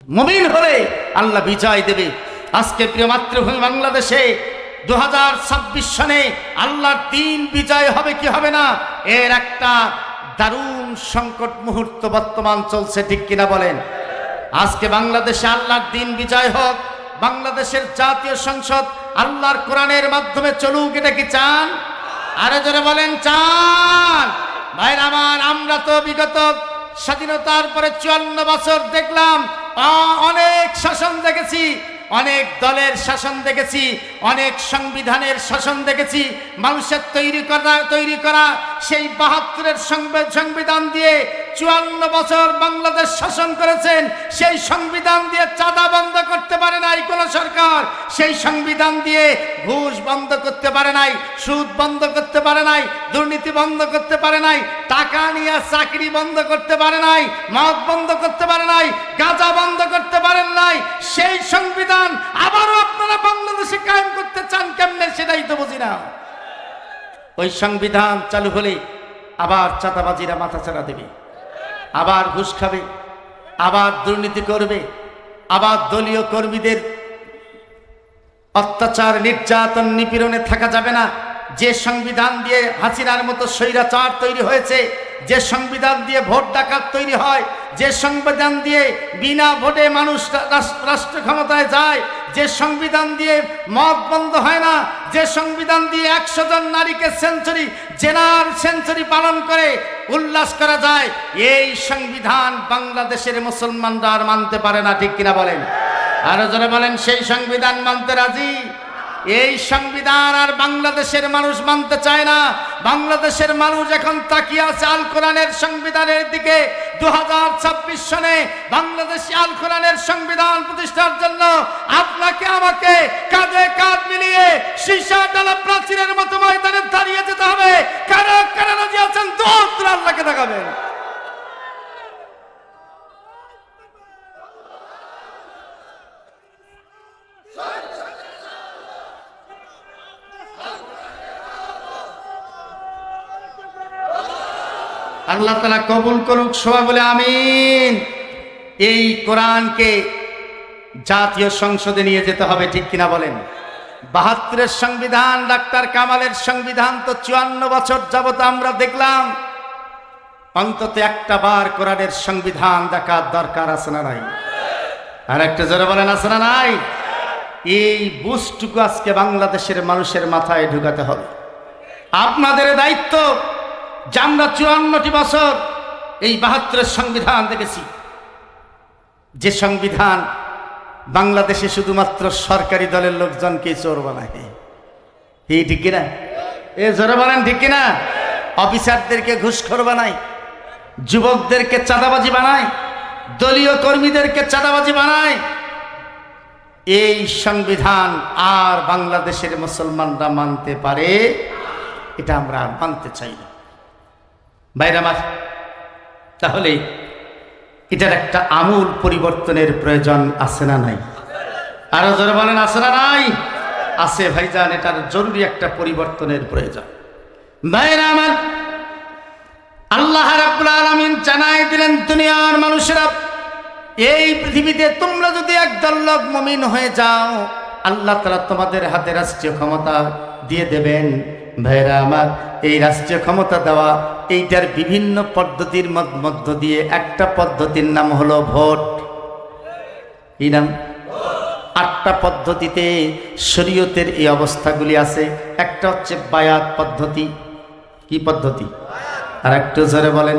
মুমিন হলে আল্লাহ বিজয় দেবে। আজকে প্রিয় মাতৃভূমি বাংলাদেশে 2026 সনে আল্লাহর দ্বীন বিজয় হবে কি হবে না, এর একটা দারুণ সংকট মুহূর্ত বর্তমান চলছে, ঠিক কিনা বলেন? আজকে বাংলাদেশে আল্লাহর দ্বীন বিজয় হোক, বাংলাদেশের জাতীয় সংসদ আল্লাহর কোরআনের মাধ্যমে চলুক, এটা কি চান? আরো জোরে বলেন চান? ভাইরা আমার, আমরা তো বিগত স্বাধীনতার পরে 54 বছর দেখলাম, অনেক শাসন দেখেছি, অনেক দলের শাসন দেখেছি, অনেক সংবিধানের শাসন দেখেছি। মানুষের তৈরি করা সেই 72-এর সংবিধান দিয়ে 54 বছর বাংলাদেশ শাসন করেছেন। সেই সংবিধান দিয়ে চাঁদা বন্ধ করতে পারে নাই কোন সরকার, সেই সংবিধান দিয়ে ঘুষ বন্ধ করতে পারে নাই, সুদ বন্ধ করতে পারে নাই, দুর্নীতি বন্ধ করতে পারে নাই, টাকা নিয়ে চাকরি বন্ধ করতে পারে নাই, মদ বন্ধ করতে পারে নাই, গাঁজা বন্ধ করতে পারেন নাই। সেই সংবিধান আবারও আপনারা বাংলাদেশে কায়েম করতে চান কেমনে, সেটাই তো বুঝি না। ওই সংবিধান চালু হলে আবার চাঁদাবাজিরা মাথাচাড়া দেবে, আবার ঘুষ খাবে, আবার দুর্নীতি করবে, আবার দলীয় কর্মীদের অত্যাচার নির্যাতন নিপীড়নে থাকা যাবে না। যে সংবিধান দিয়ে হাসিনার মতো স্বৈরাচার তৈরি হয়েছে, যে সংবিধান দিয়ে ভোট ডাকাত তৈরি হয়, যে সংবিধান দিয়ে বিনা ভোটে মানুষ রাষ্ট্র ক্ষমতায় যায়, যে সংবিধান দিয়ে মদ বন্ধ হয় না, যে সংবিধান দিয়ে 100 জন নারীকে জেনার সেঞ্চুরি পালন করে উল্লাস করা যায়, এই সংবিধান বাংলাদেশের মুসলমানরা আর মানতে পারে না, ঠিক কিনা বলেন? আরো জোরে বলেন, সেই সংবিধান মানতে রাজি? এই সংবিধান আর বাংলাদেশের মানুষ মানতে চায় না। বাংলাদেশের মানুষ এখন তাকিয়ে আছে আল কোরআনের সংবিধানের দিকে। 2026 সনে বাংলাদেশে আল কোরআনের সংবিধান প্রতিষ্ঠার জন্য আপনাকে আমাকে কাঁধে কাঁধ মিলিয়ে সীসা ডালা প্রাচীরের মতো ময়দানে দাঁড়িয়ে যেতে হবে। কারা কারা রাজি আছেন দোয়া করে আল্লাহকে দেখাবেন। আল্লাহ তাআলা কবুল করুক, সবাই বলে আমিন। এই কোরআনকে জাতীয় সংসদে নিয়ে যেতে হবে, ঠিক কিনা বলেন? 72-এর সংবিধান, ডাক্তার কামালের সংবিধান তো 54 বছর যাবত আমরা দেখলাম। অন্তত একটা বার কোরআনের সংবিধান দেখার দরকার আছে না নাই? আর একটা জোরে বলেন, আছে না নাই? এই বুঝটুকু আজকে বাংলাদেশের মানুষের মাথায় ঢুকাতে হবে। আপনাদের দায়িত্ব যে আমরা 54টি বছর এই 72-এর সংবিধান দেখেছি, যে সংবিধান বাংলাদেশে শুধুমাত্র সরকারি দলের লোকজনকে চোর বানায়। এই ঠিক কিনা? এ জোরে বলেন ঠিক কিনা? অফিসারদেরকে ঘুষখোর বানায়, যুবকদেরকে চাঁদাবাজি বানায়, দলীয় কর্মীদেরকে চাঁদাবাজি বানায়। এই সংবিধান আর বাংলাদেশের মুসলমানরা মানতে পারে? এটা আমরা মানতে চাই না। ভাইরা আমার, তাহলে এটার একটা আমূল পরিবর্তনের প্রয়োজন আছে না নাই? আরো জোরে বলেন, আছে না নাই? আছে ভাইজান, এটার জরুরি একটা পরিবর্তনের প্রয়োজন। ভাইরা আমার, আল্লাহ রাব্বুল আলামিন জানাই দিলেন দুনিয়ার মানুষেরা, এই পৃথিবীতে তোমরা যদি একদল লোক মুমিন হয়ে যাও, আল্লাহ তাআলা তোমাদের হাতে রাষ্ট্রীয় ক্ষমতা দিয়ে দেবেন। ভাইরা আমার, এই রাষ্ট্রীয় ক্ষমতা দেওয়া এইটার বিভিন্ন পদ্ধতির মধ্য দিয়ে একটা পদ্ধতির নাম হলো ভোট। এই নাম 8টা পদ্ধতিতে শরীয়তের এই অবস্থাগুলি আছে। একটা হচ্ছে বায়াত পদ্ধতি। কি পদ্ধতি? আর একটু জোরে বলেন।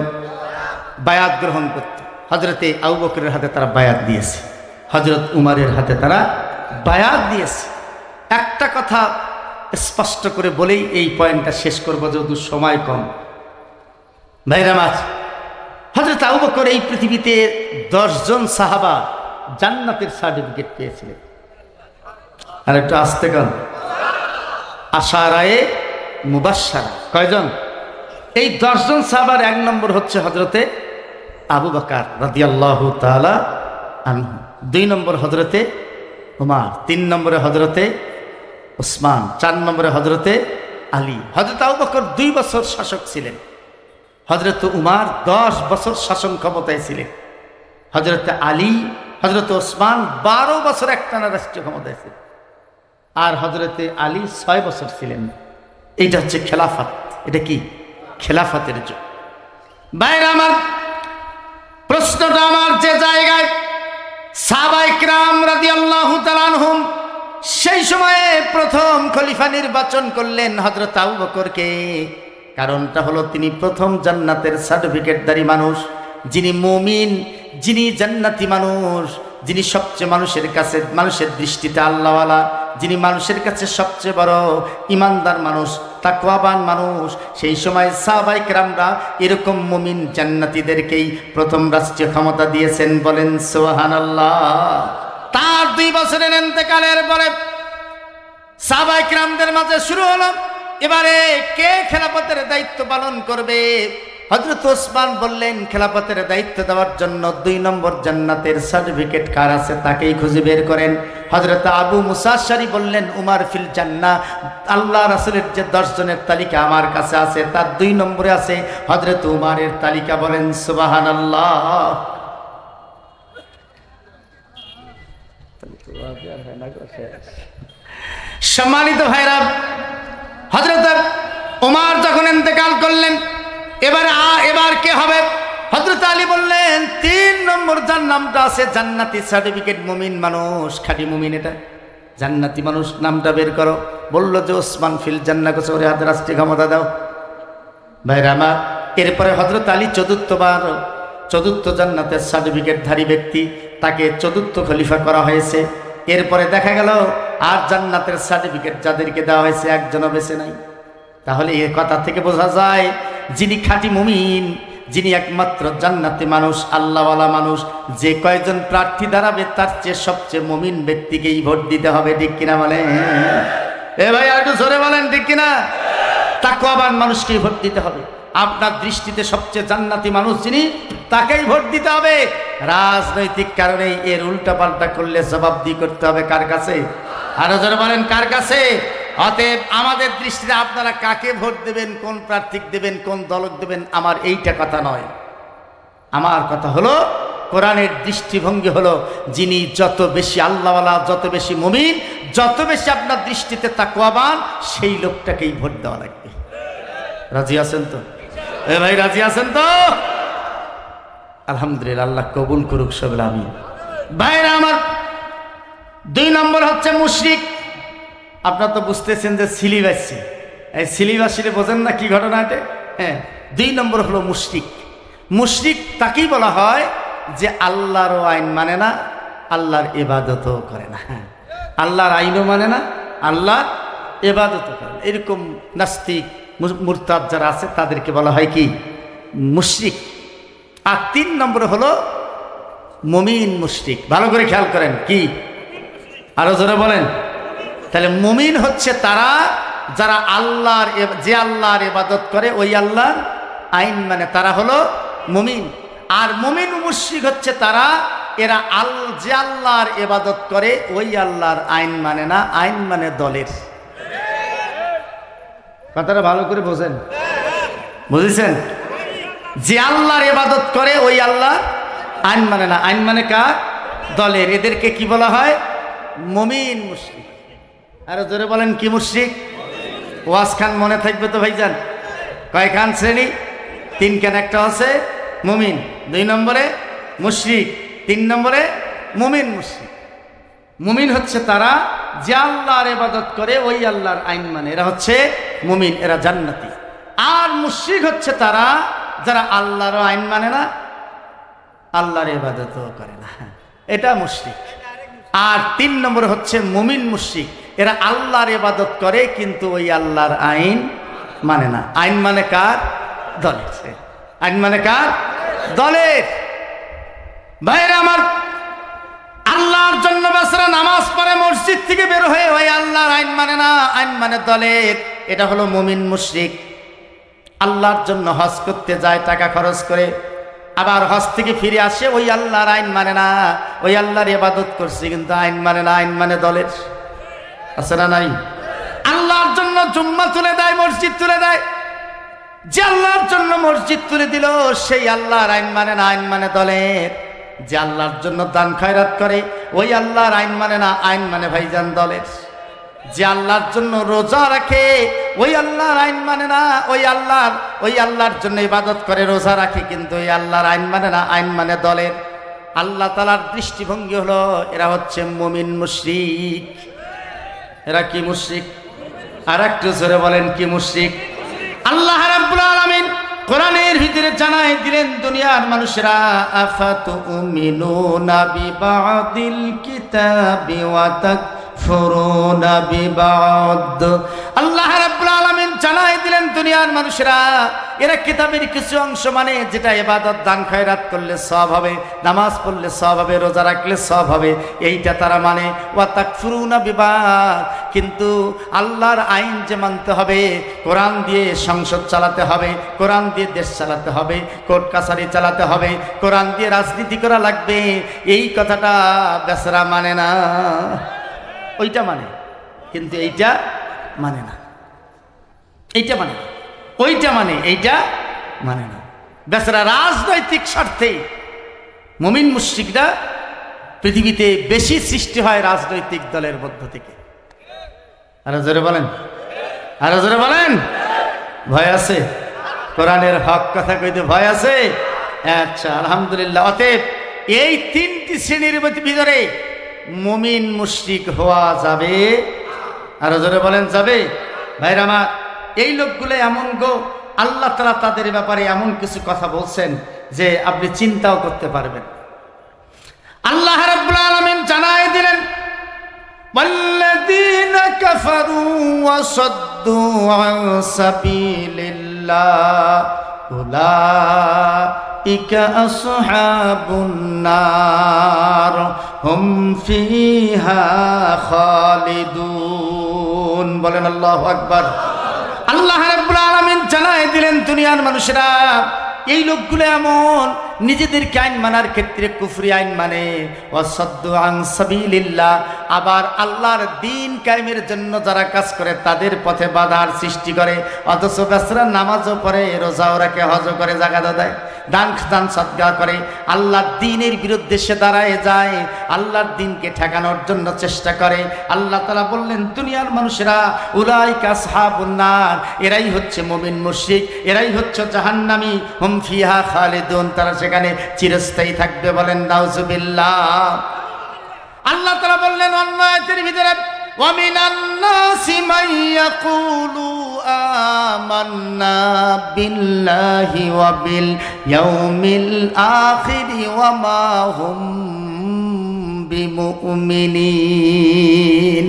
বায়াত গ্রহণ করতে হযরতে আবু বকরের হাতে তারা বায়াত দিয়েছে, হযরত উমারের হাতে তারা বায়াত দিয়েছে। একটা কথা স্পষ্ট করে বলেই এই পয়েন্টটা শেষ করবো, যেহেতু সময় কম। ভাইরা আমার, হযরত আবু বকর এই পৃথিবীতে 10 জন সাহাবা জান্নাতের সার্টিফিকেট পেয়েছিলেন। আর একটু আসতে কন, আশারায়ে মুবাশশারা। কয়জন? এই 10 জন সাহাবার 1 নম্বর হচ্ছে হযরতে আবু বকর রাদিয়াল্লাহু তাআলা আনহু, 2 নম্বর হযরতে উমর, 3 নম্বরে হযরতে ওসমান, 4 নম্বরে হযরতে আলী। হযরত আবু বকর 2 বছর শাসক ছিলেন, হযরত উমর 10 বছর শাসন ক্ষমতায় ছিলেন, হযরত আলী হযরত ওসমান 12 বছর একটানা রাষ্ট্রীয় ক্ষমতায় ছিলেন, আর হযরতে আলী 6 বছর ছিলেন। এইটা হচ্ছে খেলাফত। এটা কি খেলাফতের যুগ। ভাইরা আমার, প্রশ্নটা আমার যে জায়গায়, সাহাবায়ে কিরাম রাদিয়াল্লাহু তাআলা আনহুম সেই সময়ে প্রথম খলিফা নির্বাচন করলেন হযরত আবু বকরকে। কারণটা হলো তিনি প্রথম জান্নাতের সার্টিফিকেটধারী মানুষ, যিনি মুমিন, যিনি জান্নাতি মানুষ, যিনি সবচেয়ে মানুষের কাছে, মানুষের দৃষ্টিতে আল্লাহওয়ালা, যিনি মানুষের কাছে সবচেয়ে বড় ইমানদার মানুষ, তাকওয়াবান মানুষ। সেই সময় সাহাবায়ে কেরামরা এরকম মুমিন জান্নাতীদেরকেই প্রথম রাষ্ট্রীয় ক্ষমতা দিয়েছেন। বলেন সুবহানাল্লাহ। তার 2 বছরের ইন্তেকালের পরে সাহাবায়ে কেরামদের মাঝে শুরু হলো এবারে কে খেলাফতের দায়িত্ব পালন করবে। হযরত ওসমান বললেন, খেলাফতের দায়িত্ব দেওয়ার জন্য 2 নম্বর জান্নাতের সার্টিফিকেট কার আছে তাকেই খুঁজে বের করেন। হযরত আবু মুসা আশআরী বললেন, উমার ফিল জান্নাহ, আল্লাহ রাসূলের যে 10 জনের তালিকা আমার কাছে আছে তার 2 নম্বরে আছে হযরত উমারের তালিকা। বলেন সুবহানাল্লাহ। সম্মানিত ভাইরা, হযরত ওমর যখন ইন্তেকাল করলেন, এবার কে হবে? হযরত আলী বললেন 3 নম্বর যার নামটা আছে জান্নাতি সার্টিফিকেট, মুমিন মানুষ, খাঁটি মুমিন, এটা জান্নাতি মানুষ, নামটা বের করো। বলল যে ওসমান ফিল জান্নাহ, কাছে ওরে হাতে রাষ্ট্রীয় ক্ষমতা দাও। ভাইরা আমার, এরপরে হযরত আলী চতুর্থ জান্নাতের সার্টিফিকেটধারী ব্যক্তি, তাকে চতুর্থ খলিফা করা হয়েছে। এরপরে দেখা গেল আর জান্নাতের সার্টিফিকেট যাদেরকে দেওয়া হয়েছে একজনও বেঁচে নাই। তাহলে এই কথা থেকে বোঝা যায় যিনি খাঁটি মুমিন, যিনি একমাত্র জান্নাতি মানুষ, আল্লাহওয়ালা মানুষ, যে কয়জন প্রার্থী দাঁড়াবে তার চেয়ে সবচেয়ে মুমিন ব্যক্তিকেই ভোট দিতে হবে। ঠিক কিনা বলেন? এ ভাই একটু জোরে বলেন, ঠিক কিনা? তাকওয়াবান মানুষকেই ভোট দিতে হবে। আপনার দৃষ্টিতে সবচেয়ে জান্নাতি মানুষ যিনি, তাকেই ভোট দিতে হবে। রাজনৈতিক কারণে এর উল্টাপাল্টা করলে জবাবদিহি করতে হবে কার কাছে? আরো জোরে বলেন, কার কাছে? অতএব আমাদের দৃষ্টিতে আপনারা কাকে ভোট দেবেন, কোন প্রার্থী দেবেন, কোন দলক দেবেন, আমার এইটা কথা নয়। আমার কথা হলো কোরআনের দৃষ্টিভঙ্গি হলো যিনি যত বেশি আল্লাহওয়ালা, যত বেশি মুমিন, যত বেশি আপনার দৃষ্টিতে তাকওয়াবান, সেই লোকটাকেই ভোট দেওয়া লাগবে। রাজি আছেন তো? এ ভাই রাজি আছেন তো? আলহামদুলিল্লাহ, আল্লাহ কবুল করুক সবাই, আমিন। ভাইরা আমার, 2 নম্বর হচ্ছে মুশরিক। আপনারা তো বুঝতেছেন যে সিলিবাসী, এই সিলিবাসীরে বোঝেন না কি ঘটনা এটা? হ্যাঁ, 2 নম্বর হলো মুশরিক। মুশরিক তাকেই বলা হয় যে আল্লাহরও আইন মানে না, আল্লাহর ইবাদতও করে না। আল্লাহর আইনও মানে না, আল্লাহর ইবাদতও করে না। এরকম নাস্তিক মুরতাদ যারা আছে তাদেরকে বলা হয় কি? মুশরিক। আর 3 নম্বর হলো মুমিন মুশরিক। ভালো করে খেয়াল করেন, কি? আরো জোরে বলেন। তাহলে মুমিন হচ্ছে তারা যারা যে আল্লাহর ইবাদত করে, ওই আল্লাহর আইন মানে, তারা হলো মুমিন। আর মুমিন মুশরিক হচ্ছে তারা, এরা যে আল্লাহর ইবাদত করে ওই আল্লাহর আইন মানে না, আইন মানে দলের। কথাটা ভালো করে বোঝেন, বুঝেছেন? যে আল্লাহর ইবাদত করে ওই আল্লাহর আইন মানে না, আইন মানে কার? দলের। এদেরকে কি বলা হয়? মুমিন মুশরিক। আরো জোরে বলেন, কি মুশরিক? ওয়াজ খান মনে থাকবে তো ভাইজান? কয় খান শ্রেণী? 3 খান। একটা হচ্ছে মুমিন, 2 নম্বরে মুশরিক, 3 নম্বরে মুমিন মুশরিক। মুমিন হচ্ছে তারা যে আল্লাহর ইবাদত করে ওই আল্লাহর আইন মানে, এরা হচ্ছে মুমিন, এরা জান্নাতি। আর মুশরিক হচ্ছে তারা যারা আল্লাহর আইন মানে না, আল্লাহর ইবাদতও করে না, এটা মুশরিক। আর 3 নম্বর হচ্ছে মুমিন মুশরিক, এরা আল্লাহর ইবাদত করে কিন্তু ওই আল্লাহর আইন মানে না। আইন মানে কার? দলের। আইন মানে কার? দলের। ভাইরা আমার, আল্লাহর জন্য বেচারা নামাজ পড়ে মসজিদ থেকে বের হয়ে ওই আল্লাহর আইন মানে না, আইন মানে দলের। এটা হলো মুমিন মুশরিক। আল্লাহর জন্য হজ করতে যায়, টাকা খরচ করে, আবার হজ থেকে ফিরে আসে, ওই আল্লাহর আইন মানে না, ওই আল্লাহর ইবাদত করছে কিন্তু আইন মানে না, আইন মানে দলের। আছে না নাই? আল্লাহর জন্য জুম্মা তুলে দেয়, মসজিদ তুলে দেয়, যে আল্লাহর জন্য মসজিদ তুলে দিল সেই আল্লাহর আইন মানে না, আইন মানে দলের। যে আল্লাহর জন্য দান খয়রাত করে ওই আল্লাহর আইন মানে না, আইন মানে ভাইজান দলের। যে আল্লাহর জন্য রোজা রাখে ওই আল্লাহর আইন মানে না, ওই আল্লাহর জন্য ইবাদত করে রোজা রাখে, কিন্তু ওই আল্লাহর আইন মানে না, আইন মানে দলের। আল্লাহ তাআলার দৃষ্টিভঙ্গি হলো এরা হচ্ছে মুমিন মুশরিক। এরা কি মুশরিক? আর একটু জোরে বলেন কি মুশরিক? আল্লাহ রাব্বুল আলামিন কোরআনের ভিতরে জানাই দিলেন দুনিয়ার মানুষেরা আফাতুমিনুনা বিবাদিল কিতাবি ওয়া তাকফুরুনা বিবাদ। আল্লাহ রাব্বুল আলামিন জানাই দিলেন দুনিয়ার মানুষেরা এরা কিতাবের কিছু অংশ মানে, যেটা ইবাদত দান খয়রাত করলে সওয়াব হবে, নামাজ পড়লে সওয়াব হবে, রোজা রাখলে সওয়াব হবে, এইটা তারা মানে। ওয়া তাকফুরুনা বিবাদ, কিন্তু আল্লাহর আইন যে মানতে হবে, কোরআন দিয়ে সংসদ চালাতে হবে, কোরআন দিয়ে দেশ চালাতে হবে, কোর্ট কাছারি চালাতে হবে, কোরআন দিয়ে রাজনীতি করা লাগবে, এই কথাটা বেচারা মানে না। ওইটা মানে, কিন্তু এইটা মানে না। এইটা মানে না, ওইটা মানে, এইটা মানে না। বেচারা রাজনৈতিক স্বার্থে মুমিন মুশরিকরা পৃথিবীতে বেশি সৃষ্টি হয় রাজনৈতিক দলের মধ্য থেকে। আরো জোরে বলেন, আরো জোরে বলেন। ভয় আছে? কোরআনের হক কথা কইতে ভয় আছে? আচ্ছা, আলহামদুলিল্লাহ। অতএব এই তিনটি শ্রেণীর ভিতরে মুমিন মুশরিক হওয়া যাবে। আরো জোরে বলেন যাবে? ভাইরা আমার, এই লোকগুলো এমন গো, আল্লাহ তাআলা তাদের ব্যাপারে এমন কিছু কথা বলছেন যে আপনি চিন্তাও করতে পারবেন। আল্লাহ রাব্বুল আলামিন জানায় দিলেন ওয়াল্লাযীনা কাফারু ওয়া সাদ্দু আন সাবিলিল্লাহ উলাইকা আসহাবুন নার হুম ফিহা খালিদুন। বলেন আল্লাহু আকবার। আল্লাহ রাব্বুল আলামিন জানায় দিলেন দুনিয়ার মানুষেরা এই লোকগুলো এমন নিজেদেরকে আইন মানার ক্ষেত্রে কুফরি আইন মানে, ওয়াসাদ্দু আন সাবিলিল্লাহ, আবার আল্লাহর দ্বীন কায়েমের জন্য যারা কাজ করে তাদের পথে বাধার সৃষ্টি করে, অথচ বেচারা নামাজও পড়ে, রোজাও রাখে, হজও করে, যাকাতও দেয়, দান সদকা করে, আল্লাহর দ্বীনের বিরুদ্ধে সে দাঁড়ায় যায়, আল্লাহর দ্বীনকে ঠেকানোর জন্য চেষ্টা করে। আল্লাহ তাআলা বললেন দুনিয়ার মানুষেরা উলাইকা আসহাবুন নার, এরাই হচ্ছে মুমিন মুশরিক, এরাই হচ্ছে জাহান্নামী, হুম ফিহা খালিদুন, তারা সেখানে চিরস্থায়ী থাকবে। বলেন নাউজুবিল্লাহ। আল্লাহ তাআলা বললেন অন্য আয়াতের ভিতরে ওয়া মিনান নাসি মান ইয়াকুলু আমান্না বিল্লাহি ওয়া বিল ইয়াউমিল আখির ওয়া মা হুম বিমুমিনিন।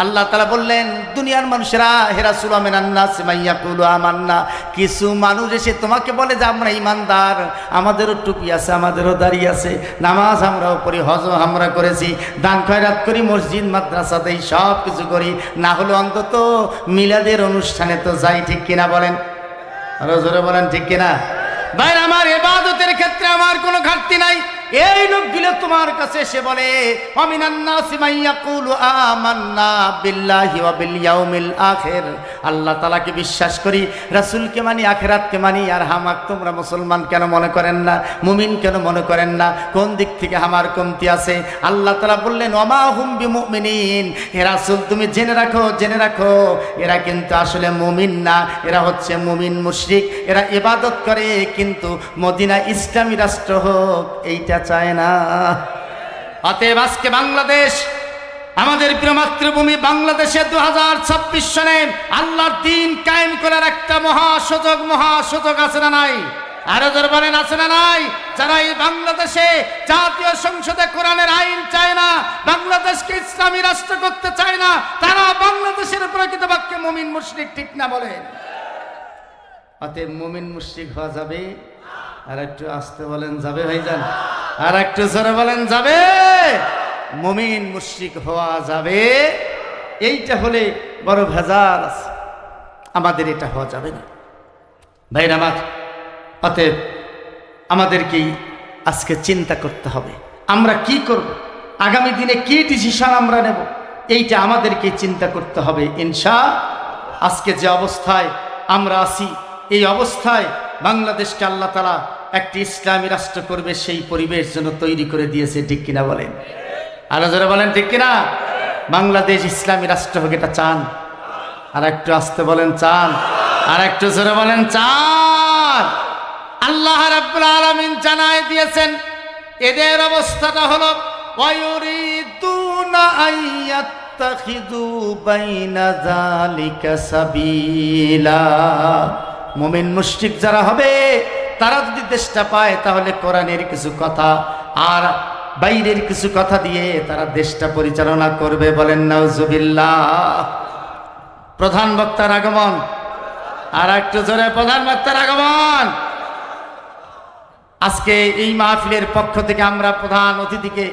আল্লাহ তাআলা বললেন দুনিয়ার মানুষেরা হে রাসূল ওয়া মিনান নাসি মান ইয়াকুলু আমান্না, কিছু মানুষ এসে তোমাকে বলে যে আমরা ঈমানদার, আমাদেরও টুপি আছে, আমাদেরও দাড়ি আছে, নামাজ আমরাও পড়ি, হজ আমরা করেছি, দান খয়রাত করি, মসজিদ মাদ্রাসা দেই, সব কিছু করি, না হলে অন্তত মিলাদের অনুষ্ঠানে তো যাই, ঠিক কিনা বলেন? আরো জোরে বলেন ঠিক কিনা? ভাই আমার ইবাদতের ক্ষেত্রে আমার কোনো ঘাটতি নাই। এই লোকগুলো তোমার কাছে এসে বলে ওয়ামিনান নাসি মান ইয়াকুলু আমান্না বিল্লাহি ওয়া বিল ইয়াউমিল আখির, আল্লাহ তাআলাকে বিশ্বাস করি, রাসূলকে মানি, আখিরাতকে মানি, আর হামাক তোমরা মুসলমান কেন মনে করেন না, মুমিন কেন মনে করেন না? কোন দিক থেকে আমার কমতি আছে? আল্লাহ তাআলা বললেন ওয়া মা হুম বিমুমিনিন, হে রাসূল তুমি জেনে রাখো এরা কিন্তু আসলে মুমিন না, এরা হচ্ছে মুমিন মুশরিক, এরা ইবাদত করে কিন্তু মদিনা ইসলামী রাষ্ট্র হোক এইটা চায় না। অতএব আজকে বাংলাদেশ, আমাদের প্রিয় মাতৃভূমি বাংলাদেশে 2026 সনে আল্লাহর দ্বীন কায়েম করার একটা মহাসুযোগ আছে না নাই? আরো জোরে বলেন আছে না নাই? যারা এই বাংলাদেশে জাতীয় সংসদে কোরআনের আইন চায় না, বাংলাদেশকে ইসলামী রাষ্ট্র করতে চায় না, তারা বাংলাদেশের প্রকৃত পক্ষে মুমিন মুশরিক, ঠিক না বলেন? অতএব মুমিন মুশরিক হওয়া যাবে? আর একটু আসতে বলেন যাবে ভাইজান? আর একটু জোরে বলেন যাবে? মুমিন মুশরিক হওয়া যাবে। এইটা হলে বড় ভেজাল আছে, আমাদের এটা হওয়া যাবে না ভাইরা আমার। অতএব আমাদেরকেই আজকে চিন্তা করতে হবে আমরা কি করব, আগামী দিনে কি ডিসিশন আমরা নেব, এইটা আমাদেরকে চিন্তা করতে হবে আজকে যে অবস্থায় আমরা আছি, এই অবস্থায় বাংলাদেশকে আল্লাহ তাআলা একটি ইসলামী রাষ্ট্র করবে সেই পরিবেশ যেন তৈরি করে দিয়েছে, ঠিক কিনা বলেন? আরো জোরে বলেন ঠিক কিনা? বাংলাদেশ ইসলামী রাষ্ট্র হোক, এটা চান? আর একটু আসতে বলেন চান? আর একটু জোরে বলেন চান? আল্লাহ রাব্বুল আলামিন জানায় দিয়েছেন এদের অবস্থাটা হলো ওয়ায়ুরিদুনা আইয়াত্তাখিযু বাইনা যালিকা সাবিলা। মুমিন মুশরিক যারা হবে তারা যদি দেশটা পায় তাহলে কোরআনের কিছু কথা আর বাইরের কিছু কথা দিয়ে তারা দেশটা পরিচালনা করবে। বলেন নাউজুবিল্লাহ। প্রধান বক্তার আগমন, আর একটু জোরে প্রধান বক্তার আগমন। আজকে এই মাহফিলের পক্ষ থেকে আমরা প্রধান অতিথিকে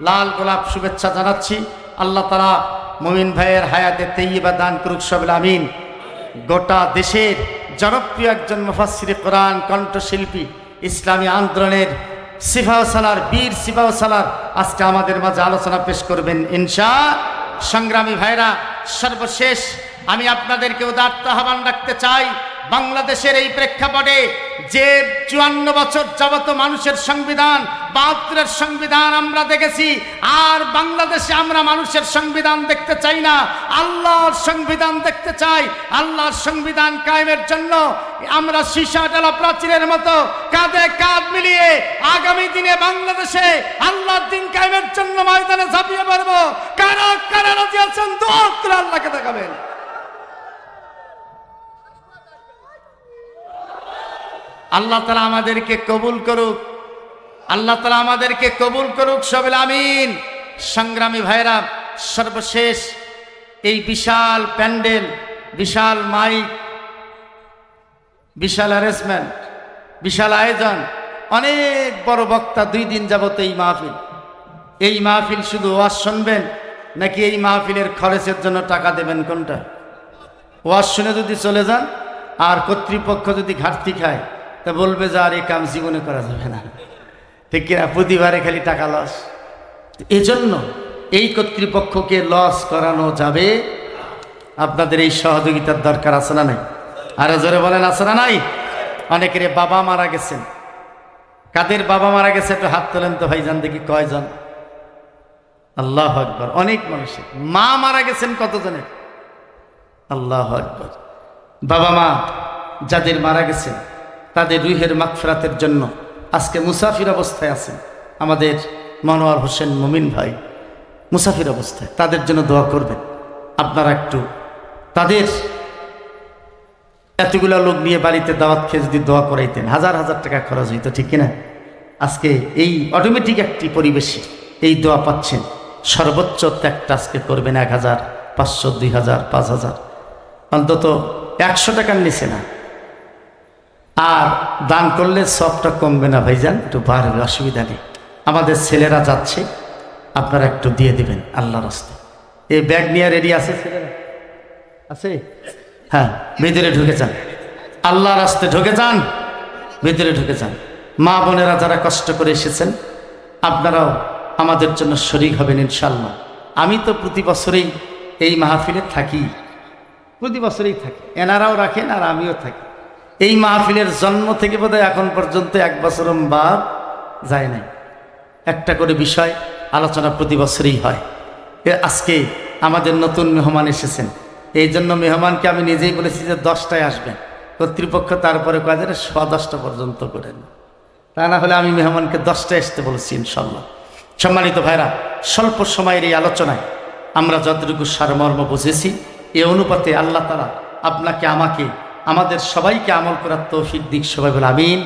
লাল গোলাপ শুভেচ্ছা জানাচ্ছি। আল্লাহ তাআলা মুমিন ভাইয়ের হায়াতে তাইয়্যিবা দান করুক, সবিল আমিন। গোটা দেশের জনপ্রিয় একজন মুফাসসিরে কোরআন, কণ্ঠশিল্পী, ইসলামী আন্দোলনের সিপাহসালার, বীর সিপাহসালার আজকে আমাদের মাঝে আলোচনা পেশ করবেন ইনশাআল্লাহ। সংগ্রামী ভাইরা, সর্বশেষ আমি আপনাদেরকে উদাত্ত আহ্বান রাখতে চাই, বাংলাদেশের এই প্রেক্ষাপটে যে 54 বছর যাবত মানুষের সংবিধান, 72-এর সংবিধান আমরা দেখেছি, আর বাংলাদেশে আমরা মানুষের সংবিধান দেখতে চাই না, আল্লাহর সংবিধান দেখতে চাই। আল্লাহর সংবিধান কায়েমের জন্য আমরা সীসা ডালা প্রাচীরের মতো কাঁধে কাঁধ মিলিয়ে আগামী দিনে বাংলাদেশে আল্লাহর দিন কায়েমের জন্য ময়দানে ঝাঁপিয়ে পড়বো। কারা কারা রাজি আছেন দোয়া করে আল্লাহকে দেখাবেন। আল্লাহ তাআলা আমাদেরকে কবুল করুক, আল্লাহ তাআলা আমাদেরকে কবুল করুক, সবিল আমিন। সংগ্রামী ভাইরা, সর্বশেষ এই বিশাল প্যান্ডেল, বিশাল মাইক, বিশাল অ্যারেঞ্জমেন্ট, বিশাল আয়োজন, অনেক বড় বক্তা, 2 দিন যাবত এই মাহফিল। এই মাহফিল শুধু ওয়াজ শুনবেন নাকি এই মাহফিলের খরচের জন্য টাকা দেবেন? কোনটা? ওয়াজ শুনে যদি চলে যান আর কর্তৃপক্ষ যদি ঘাটতি খায় তা বলবে যে আর এই কাম জীবনে করা যাবে না, ঠিক কিনা? প্রতিবারে খালি টাকা লস। এজন্য এই কর্তৃপক্ষকে লস করানো যাবে। আপনাদের এই সহযোগিতার দরকার আছে না নাই? আরো জোরে বলেন আছে না নাই? অনেকের বাবা মারা গেছেন। কাদের বাবা মারা গেছে একটু হাত তোলেন তো ভাইজান, দেখি কয়জন? আল্লাহু আকবার। অনেক মানুষের মা মারা গেছেন, কতজনের? আল্লাহু আকবার। বাবা মা যাদের মারা গেছেন তাদের রুহের মাগফিরাতের জন্য আজকে মুসাফির অবস্থায় আছেন আমাদের মনোয়ার হোসেন মুমিন ভাই, মুসাফির অবস্থায়, তাদের জন্য দোয়া করবেন। আপনারা একটু তাদের, এতগুলো লোক নিয়ে বাড়িতে দাওয়াত খেয়ে যদি দোয়া করাইতেন, হাজার হাজার টাকা খরচ হইতো, ঠিক কিনা? আজকে এই অটোমেটিক একটি পরিবেশে এই দোয়া পাচ্ছেন। সর্বোচ্চ ত্যাগটা আজকে করবেন 1000, 500, 2000, 5000, অন্তত 100 টাকার নিচে না। আর দান করলে সবটা কমবে না ভাইজান, একটু বাড়বে, অসুবিধা নেই। আমাদের ছেলেরা যাচ্ছে, আপনারা একটু দিয়ে দিবেন আল্লাহর রাস্তায়। এই ব্যাগ নিয়ে রেডি আছে ছেলেরা? আছে? হ্যাঁ, ভিতরে ঢুকে যান, আল্লাহর রাস্তায় ঢুকে যান, ভিতরে ঢুকে যান। মা বোনেরা যারা কষ্ট করে এসেছেন আপনারাও আমাদের জন্য শরীক হবেন ইনশাআল্লাহ। আমি তো প্রতি বছরেই এই মাহফিলে থাকি, প্রতি বছরেই থাকি, এনারাও রাখেন আর আমিও থাকি। এই মাহফিলের জন্ম থেকে বোধহয় এখন পর্যন্ত 1 বছর বাদ যায় নাই। একটা করে বিষয় আলোচনা প্রতি বছরই হয়। আজকে আমাদের নতুন মেহমান এসেছেন, এই জন্য মেহমানকে আমি নিজেই বলেছি যে 10টায় আসবেন। কর্তৃপক্ষ তারপরে কয়েক 10টা পর্যন্ত করেন, তা না হলে আমি মেহমানকে 10টায় আসতে বলেছি ইনশাল্লাহ। সম্মানিত ভাইরা, স্বল্প সময়ের এই আলোচনায় আমরা যতটুকু সারমর্ম বুঝেছি, এ অনুপাতে আল্লাহ তাআলা আপনাকে, আমাকে, আমাদের সবাইকে আমল করার তৌফিক দিক। সবাই বলে আমিন।